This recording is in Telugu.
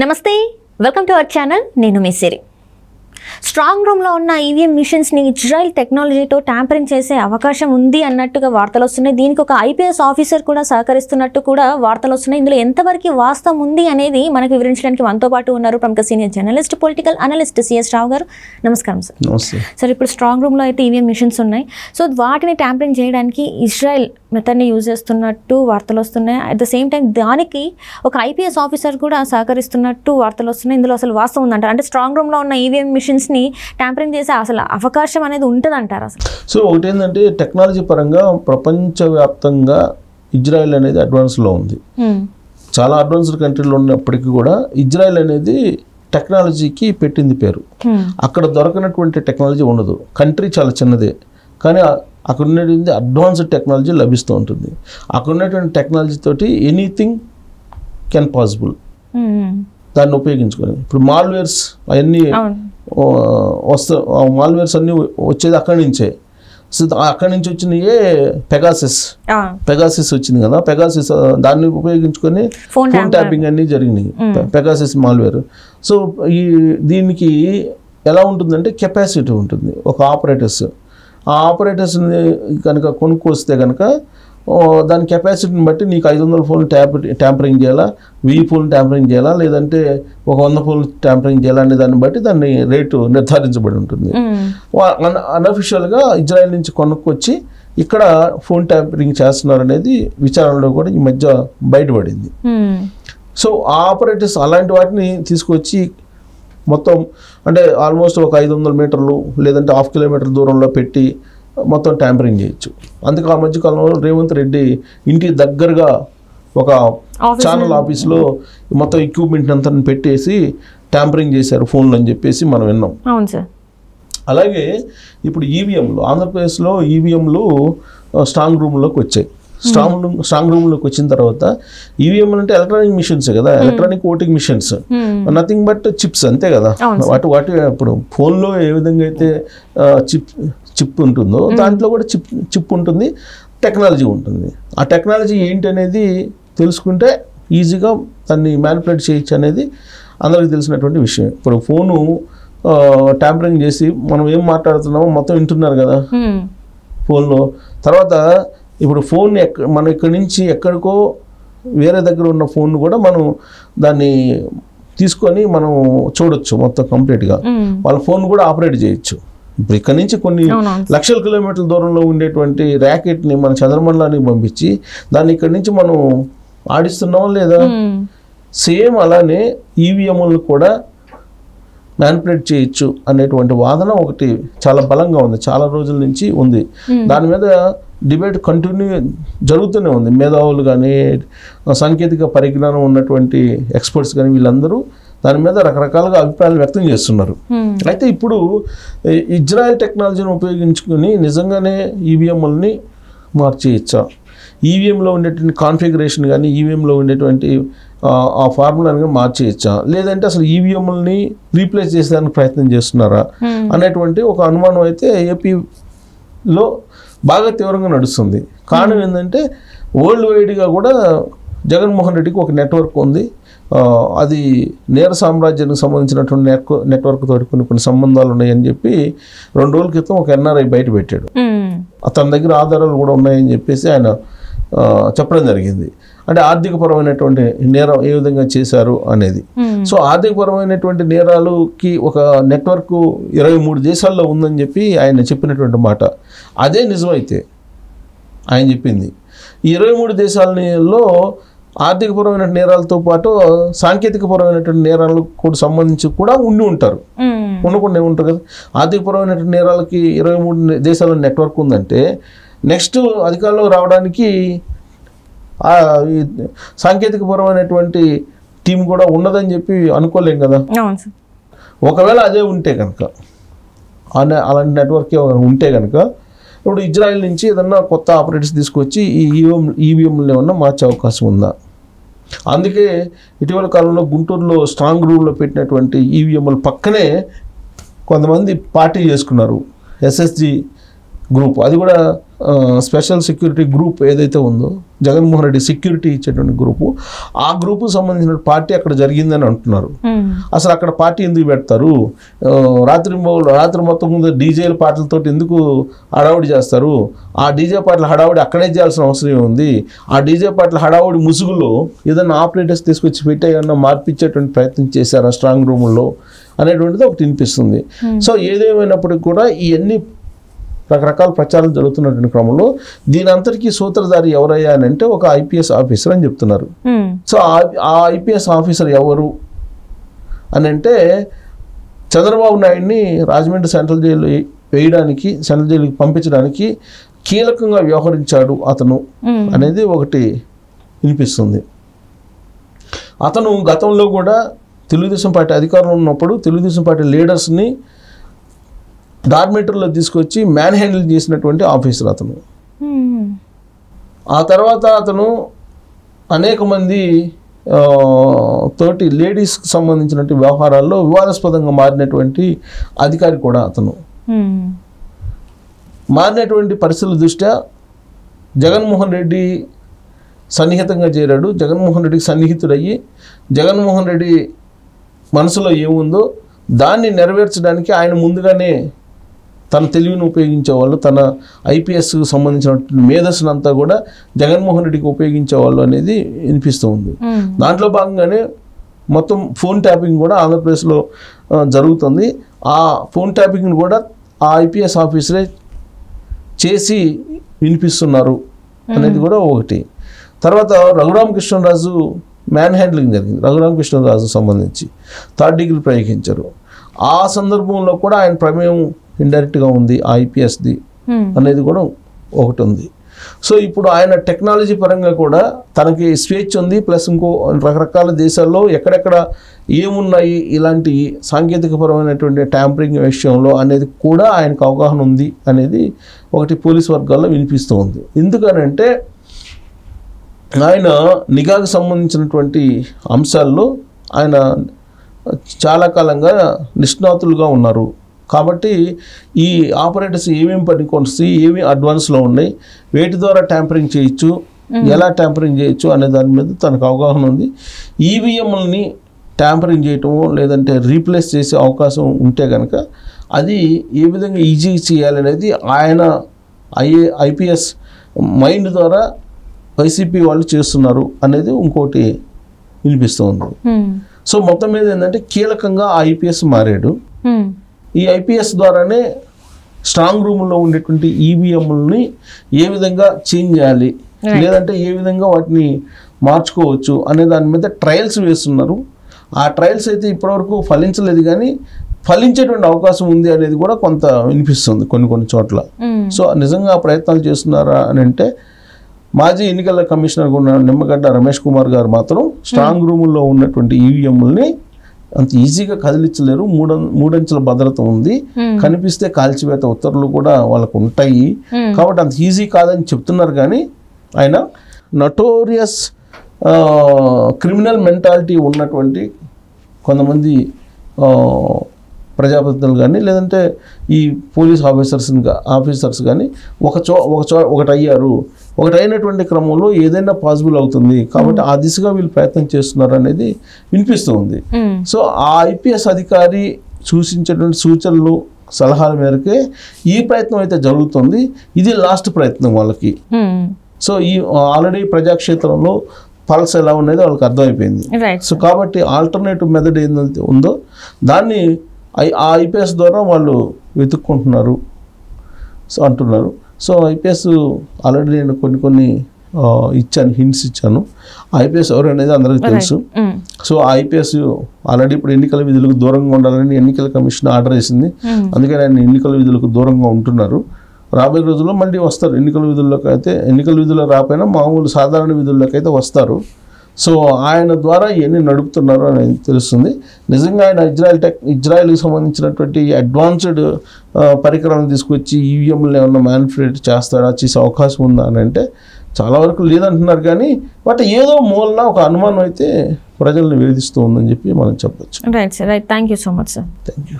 నమస్తే, వెల్కమ్ టు అవర్ ఛానల్. నేను మీ సిరి. స్ట్రాంగ్ రూమ్లో ఉన్న ఈవీఎం మిషన్స్ని ఇజ్రాయెల్ టెక్నాలజీతో ట్యాంపరింగ్ చేసే అవకాశం ఉంది అన్నట్టుగా వార్తలు వస్తున్నాయి. దీనికి ఒక ఐపీఎస్ ఆఫీసర్ కూడా సహకరిస్తున్నట్టు కూడా వార్తలు వస్తున్నాయి. ఇందులో ఎంతవరకు వాస్తవం ఉంది అనేది మనకు వివరించడానికి మనతో పాటు ఉన్నారు ప్రముఖ senior journalist, political analyst CS Rao గారు. నమస్కారం సార్. సార్, ఇప్పుడు స్ట్రాంగ్ రూమ్లో అయితే ఈవీఎం మిషన్స్ ఉన్నాయి. సో వాటిని ట్యాంపరింగ్ చేయడానికి ఇజ్రాయెల్ మెథడ్ని యూజ్ చేస్తున్నట్టు వార్తలు వస్తున్నాయి. అట్ ద సేమ్ టైం దానికి ఒక ఐపీఎస్ ఆఫీసర్ కూడా సహకరిస్తున్నట్టు వార్తలు వస్తున్నాయి. ఇందులో అసలు వాస్తవం ఉందంటారు? అంటే స్ట్రాంగ్ రూమ్లో ఉన్న ఈవీఎం మిషన్స్ని ట్యాంపరింగ్ చేసే అసలు అవకాశం అనేది ఉంటుంది అంటారు అసలు? సో ఒకటి ఏంటంటే, టెక్నాలజీ పరంగా ప్రపంచవ్యాప్తంగా ఇజ్రాయెల్ అనేది అడ్వాన్స్లో ఉంది. చాలా అడ్వాన్స్డ్ కంట్రీలో ఉన్నప్పటికీ కూడా ఇజ్రాయెల్ అనేది టెక్నాలజీకి పెట్టింది పేరు. అక్కడ దొరకనటువంటి టెక్నాలజీ ఉండదు. కంట్రీ చాలా చిన్నదే, కానీ అక్కడ ఉన్నటువంటి అడ్వాన్స్డ్ టెక్నాలజీ లభిస్తూ ఉంటుంది. అక్కడ ఉన్నటువంటి టెక్నాలజీ తోటి ఎనీథింగ్ కెన్ పాసిబుల్. దాన్ని ఉపయోగించుకొని ఇప్పుడు మాల్వేర్స్ అవన్నీ మాల్వేర్స్ అన్నీ వచ్చేది అక్కడి నుంచే. సో అక్కడి నుంచి వచ్చినయే పెగాసిస్ వచ్చింది కదా. పెగాసిస్ దాన్ని ఉపయోగించుకొని ఫోన్ ట్యాపింగ్ అన్నీ జరిగినాయి. Pegasus malware. సో దీనికి ఎలా ఉంటుందంటే కెపాసిటీ ఉంటుంది. ఒక ఆపరేటర్స్ ఆ ఆపరేటర్స్ని కనుక కొనుక్కొస్తే కనుక దాని కెపాసిటీని బట్టి నీకు 500 ఫోన్లు ట్యాంపరింగ్ చేయాలా, 1000 ఫోన్లు ట్యాంపరింగ్ చేయాలా, లేదంటే ఒక 100 ఫోన్లు ట్యాంపరింగ్ చేయాలా అనే దాన్ని బట్టి దాన్ని రేటు నిర్ధారించబడి ఉంటుంది. అన్అఫిషియల్గా ఇజ్రాయెల్ నుంచి కొనుక్కొచ్చి ఇక్కడ ఫోన్ ట్యాంపరింగ్ చేస్తున్నారు అనేది విచారణలో కూడా ఈ మధ్య బయటపడింది. సో ఆ ఆపరేటర్స్ అలాంటి వాటిని తీసుకొచ్చి మొత్తం అంటే ఆల్మోస్ట్ ఒక 500 మీటర్లు లేదంటే 1/2 కిలోమీటర్ దూరంలో పెట్టి మొత్తం ట్యాంపరింగ్ చేయొచ్చు. అందుకే ఆ మధ్యకాలంలో రేవంత్ రెడ్డి ఇంటి దగ్గరగా ఒక ఛానల్ ఆఫీస్లో మొత్తం ఎక్విప్మెంట్ అంతా పెట్టేసి ట్యాంపరింగ్ చేశారు ఫోన్లు అని చెప్పేసి మనం విన్నాం. అలాగే ఇప్పుడు ఈవీఎంలు ఆంధ్రప్రదేశ్లో ఈవీఎంలు స్ట్రాంగ్ రూమ్లోకి వచ్చాయి. స్ట్రాంగ్ రూమ్లోకి వచ్చిన తర్వాత ఈవీఎంలు అంటే ఎలక్ట్రానిక్ మిషన్స్ కదా, electronic voting machines, nothing but chips అంతే కదా. వాటి ఇప్పుడు ఫోన్లో ఏ విధంగా అయితే చిప్ ఉంటుందో దాంట్లో కూడా చిప్ ఉంటుంది, టెక్నాలజీ ఉంటుంది. ఆ టెక్నాలజీ ఏంటి అనేది తెలుసుకుంటే ఈజీగా దాన్ని మ్యానిపులేట్ చేయొచ్చు అనేది అందరికీ తెలిసినటువంటి విషయం. ఇప్పుడు ఫోను ట్యాంపరింగ్ చేసి మనం ఏం మాట్లాడుతున్నామో మొత్తం వింటున్నారు కదా ఫోన్లో. తర్వాత ఇప్పుడు ఫోన్ మనం ఇక్కడి నుంచి ఎక్కడికో వేరే దగ్గర ఉన్న ఫోన్ కూడా మనం దాన్ని తీసుకొని మనం చూడొచ్చు మొత్తం కంప్లీట్గా. వాళ్ళ ఫోన్ కూడా ఆపరేట్ చేయొచ్చు. ఇప్పుడు ఇక్కడ నుంచి కొన్ని లక్షల కిలోమీటర్ల దూరంలో ఉండేటువంటి ర్యాకెట్ని మన చంద్రమండలానికి పంపించి దాన్ని ఇక్కడి నుంచి మనం ఆడిస్తున్నాం లేదా, సేమ్ అలానే ఈవీఎంలు కూడా మ్యానిపులేట్ చేయొచ్చు అనేటువంటి వాదన ఒకటి చాలా బలంగా ఉంది, చాలా రోజుల నుంచి ఉంది. దాని మీద డిబేట్ కంటిన్యూ జరుగుతూనే ఉంది. మేధావులు కానీ సాంకేతిక పరిజ్ఞానం ఉన్నటువంటి ఎక్స్పర్ట్స్ కానీ వీళ్ళందరూ దాని మీద రకరకాలుగా అభిప్రాయాలు వ్యక్తం చేస్తున్నారు. అయితే ఇప్పుడు ఇజ్రాయెల్ టెక్నాలజీని ఉపయోగించుకుని నిజంగానే ఈవీఎంలని మార్చేయచ్చా, ఈవీఎంలో ఉండేటువంటి కాన్ఫిగరేషన్ కానీ ఈవీఎంలో ఉండేటువంటి ఆ ఫార్ములాని మార్చేయచ్చా, లేదంటే అసలు ఈవీఎంలని రీప్లేస్ చేసేదానికి ప్రయత్నం చేస్తున్నారా అనేటువంటి ఒక అనుమానం అయితే ఏపీలో బాగా తీవ్రంగా నడుస్తుంది. కారణం ఏంటంటే వరల్డ్ వైడ్గా కూడా జగన్మోహన్ రెడ్డికి ఒక నెట్వర్క్ ఉంది. అది నేర సామ్రాజ్యానికి సంబంధించినటువంటి నెట్వర్క్ తోటి కొన్ని సంబంధాలు ఉన్నాయని చెప్పి 2 రోజుల క్రితం ఒక ఎన్ఆర్ఐ బయట పెట్టాడు. తన దగ్గర ఆధారాలు కూడా ఉన్నాయని చెప్పేసి ఆయన చెప్పడం జరిగింది. అంటే ఆర్థికపరమైనటువంటి నేరం ఏ విధంగా చేశారు అనేది. సో ఆర్థికపరమైనటువంటి నేరాలకి ఒక నెట్వర్క్ 23 దేశాల్లో ఉందని చెప్పి ఆయన చెప్పినటువంటి మాట అదే నిజమైతే ఆయన చెప్పింది. ఈ 23 దేశాలలో ఆర్థికపరమైన నేరాలతో పాటు సాంకేతికపరమైనటువంటి నేరాలకు కూడా సంబంధించి కూడా ఉంటారు, ఉండకుండా ఏముంటారు కదా. ఆర్థికపరమైనటువంటి నేరాలకి 23 దేశాల నెట్వర్క్ ఉందంటే నెక్స్ట్ అధికారంలో రావడానికి ఈ సాంకేతికపరమైనటువంటి టీం కూడా ఉండదని చెప్పి అనుకోలేం కదా. ఒకవేళ అదే ఉంటే కనుక, అలాంటి నెట్వర్క్ ఉంటే కనుక ఇప్పుడు ఇజ్రాయెల్ నుంచి ఏదన్నా కొత్త ఆపరేటర్స్ తీసుకొచ్చి ఈ ఈవీఎంలు ఏమన్నా మార్చే అవకాశం ఉందా? అందుకే ఇటీవల కాలంలో గుంటూరులో స్ట్రాంగ్ రూమ్లో పెట్టినటువంటి ఈవీఎంల పక్కనే కొంతమంది పార్టీ చేసుకున్నారు. ఎస్ఎస్జి గ్రూప్, అది కూడా స్పెషల్ సెక్యూరిటీ గ్రూప్ ఏదైతే ఉందో జగన్మోహన్ రెడ్డి సెక్యూరిటీ ఇచ్చేటువంటి గ్రూపు, ఆ గ్రూపు సంబంధించిన పార్టీ అక్కడ జరిగిందని అంటున్నారు. అసలు అక్కడ పార్టీ ఎందుకు పెడతారు? రాత్రి మొత్తం ముందు డీజేల పాటలతో ఎందుకు హడావుడి చేస్తారు? ఆ డీజే పాటల హడావుడి అక్కడే చేయాల్సిన అవసరం ఉంది. ఆ డీజే పాటల హడావుడి ముసుగులో ఏదైనా ఆపరేటర్స్ తీసుకొచ్చి పెట్టి ఏమన్నా మార్పించేటువంటి ప్రయత్నం చేశారా స్ట్రాంగ్ రూముల్లో అనేటువంటిది ఒకటి వినిపిస్తుంది. సో ఏదేమైనప్పటికీ కూడా ఇవన్నీ రకరకాల ప్రచారం జరుగుతున్నటువంటి క్రమంలో దీని అంతటికీ సూత్రధారి ఎవరయ్యా అని అంటే ఒక ఐపీఎస్ ఆఫీసర్ అని చెప్తున్నారు. సో ఆ ఐపీఎస్ ఆఫీసర్ ఎవరు అని అంటే చంద్రబాబు నాయుడిని రాజమండ్రి సెంట్రల్ జైలుకి పంపించడానికి కీలకంగా వ్యవహరించాడు అతను అనేది ఒకటి వినిపిస్తుంది. అతను గతంలో కూడా తెలుగుదేశం పార్టీ అధికారంలో ఉన్నప్పుడు తెలుగుదేశం పార్టీ లీడర్స్ని డార్మేటర్లో తీసుకొచ్చి మ్యాన్ హ్యాండిల్ చేసినటువంటి ఆఫీసర్ అతను. ఆ తర్వాత అతను అనేక మంది తోటి లేడీస్కి సంబంధించినటువంటి వ్యవహారాల్లో వివాదాస్పదంగా మారినటువంటి అధికారి కూడా అతను. మారినటువంటి పరిస్థితుల దృష్ట్యా జగన్మోహన్ రెడ్డి సన్నిహితంగా చేరాడు. జగన్మోహన్ రెడ్డికి సన్నిహితుడయ్యి జగన్మోహన్ రెడ్డి మనసులో ఏముందో దాన్ని నెరవేర్చడానికి ఆయన ముందుగానే తన తెలివిని ఉపయోగించేవాళ్ళు, తన ఐపీఎస్కి సంబంధించిన మేధస్సునంతా కూడా జగన్మోహన్ రెడ్డికి ఉపయోగించేవాళ్ళు అనేది వినిపిస్తూ ఉంది. దాంట్లో భాగంగానే మొత్తం ఫోన్ ట్యాపింగ్ కూడా ఆంధ్రప్రదేశ్లో జరుగుతుంది. ఆ ఫోన్ ట్యాపింగ్ని కూడా ఆ ఐపీఎస్ ఆఫీసరే చేసి వినిపిస్తున్నారు అనేది కూడా ఒకటి. తర్వాత రఘురామకృష్ణరాజు మ్యాన్ హ్యాండ్లింగ్ జరిగింది. రఘురామకృష్ణరాజు సంబంధించి 3rd డిగ్రీ ప్రయోగించారు. ఆ సందర్భంలో కూడా ఆయన ప్రమేయం ఇండైరెక్ట్గా ఉంది ఐపీఎస్ది అనేది కూడా ఒకటి ఉంది. సో ఇప్పుడు ఆయన టెక్నాలజీ పరంగా కూడా తనకి స్వేచ్ఛ ఉంది. ప్లస్ ఇంకో రకరకాల దేశాల్లో ఎక్కడెక్కడ ఏమున్నాయి ఇలాంటి సాంకేతికపరమైనటువంటి ట్యాంపరింగ్ విషయంలో అనేది కూడా ఆయనకు అవగాహన ఉంది అనేది ఒకటి పోలీస్ వర్గాల్లో వినిపిస్తూ ఉంది. ఎందుకనంటే ఆయన నిఘాకు సంబంధించినటువంటి అంశాల్లో ఆయన చాలా కాలంగా నిష్ణాతులుగా ఉన్నారు. కాబట్టి ఈ ఆపరేటర్స్ ఏమేమి పనికొస్తాయి, ఏమి అడ్వాన్స్లో ఉన్నాయి, వేటి ద్వారా ట్యాంపరింగ్ చేయొచ్చు, ఎలా ట్యాంపరింగ్ చేయొచ్చు అనే దాని మీద తనకు అవగాహన ఉంది. ఈవీఎంలని ట్యాంపరింగ్ చేయటము లేదంటే రీప్లేస్ చేసే అవకాశం ఉంటే కనుక అది ఏ విధంగా ఈజీ చేయాలనేది ఆయన ఐపీఎస్ మైండ్ ద్వారా వైసీపీ వాళ్ళు చేస్తున్నారు అనేది ఇంకోటి వినిపిస్తూ ఉంది. సో మొత్తం మీద ఏంటంటే కీలకంగా ఐపీఎస్ మారాడు. ఈ ఐపీఎస్ ద్వారానే స్ట్రాంగ్ రూమ్లో ఉండేటువంటి ఈవీఎంలని ఏ విధంగా చేంజ్ చేయాలి లేదంటే ఏ విధంగా వాటిని మార్చుకోవచ్చు అనే దాని మీద ట్రయల్స్ వేస్తున్నారు. ఆ ట్రయల్స్ అయితే ఇప్పటివరకు ఫలించలేదు, కానీ ఫలించేటువంటి అవకాశం ఉంది అనేది కూడా కొంత వినిపిస్తుంది కొన్ని చోట్ల. సో నిజంగా ప్రయత్నాలు చేస్తున్నారా అని అంటే మాజీ ఎన్నికల కమిషనర్ ఉన్న నిమ్మగడ్డ రమేష్ కుమార్ గారు మాత్రం స్ట్రాంగ్ రూముల్లో ఉన్నటువంటి ఈవీఎంలని అంత ఈజీగా కదిలించలేరు. మూడంచెల భద్రత ఉంది, కనిపిస్తే కాల్చివేత ఉత్తర్వులు కూడా వాళ్ళకు ఉంటాయి, కాబట్టి అంత ఈజీ కాదని చెప్తున్నారు. కానీ ఆయన నటోరియస్ క్రిమినల్ మెంటాలిటీ ఉన్నటువంటి కొంతమంది ప్రజాప్రతినిధులు కానీ లేదంటే ఈ పోలీస్ ఆఫీసర్స్ కానీ ఒకటి అయినటువంటి క్రమంలో ఏదైనా పాసిబుల్ అవుతుంది. కాబట్టి ఆ దిశగా వీళ్ళు ప్రయత్నం చేస్తున్నారు అనేది వినిపిస్తూ ఉంది. సో ఆ ఐపీఎస్ అధికారి సూచించేటువంటి సూచనలు సలహాల మేరకే ఈ ప్రయత్నం అయితే జరుగుతుంది. ఇది లాస్ట్ ప్రయత్నం వాళ్ళకి. సో ఈ ఆల్రెడీ ప్రజాక్షేత్రంలో పల్స్ ఎలా ఉన్నది వాళ్ళకి అర్థమైపోయింది. సో కాబట్టి ఆల్టర్నేటివ్ మెథడ్ ఏదైతే ఉందో దాన్ని ఆ ఐపీఎస్ ద్వారా వాళ్ళు వెతుక్కుంటున్నారు అంటున్నారు. సో ఐపీఎస్ ఆల్రెడీ నేను కొన్ని హింట్స్ ఇచ్చాను. ఐపీఎస్ ఎవరు అనేది అందరికీ తెలుసు. సో ఐపీఎస్ ఆల్రెడీ ఇప్పుడు ఎన్నికల విధులకు దూరంగా ఉండాలని ఎన్నికల కమిషన్ ఆర్డర్ వేసింది. అందుకని ఆయన ఎన్నికల విధులకు దూరంగా ఉంటున్నారు. రాబోయే రోజుల్లో మళ్ళీ వస్తారు ఎన్నికల విధుల్లోకి. అయితే ఎన్నికల విధుల్లో రాకపోయినా మామూలు సాధారణ విధుల్లోకి అయితే వస్తారు. సో ఆయన ద్వారా ఇవన్నీ నడుపుతున్నారు అని తెలుస్తుంది. నిజంగా ఆయన ఇజ్రాయెల్కి సంబంధించినటువంటి అడ్వాన్స్డ్ పరికరాలను తీసుకొచ్చి ఈవీఎంలు ఏమన్నా మ్యానిపులేట్ చేసే అవకాశం ఉందా అని అంటే చాలా వరకు లేదంటున్నారు. కానీ బట్ ఏదో మూలన ఒక అనుమానం అయితే ప్రజల్ని వేధిస్తూ ఉందని చెప్పి మనం చెప్పొచ్చు. Right sir, right. Thank you so much sir. Thank you.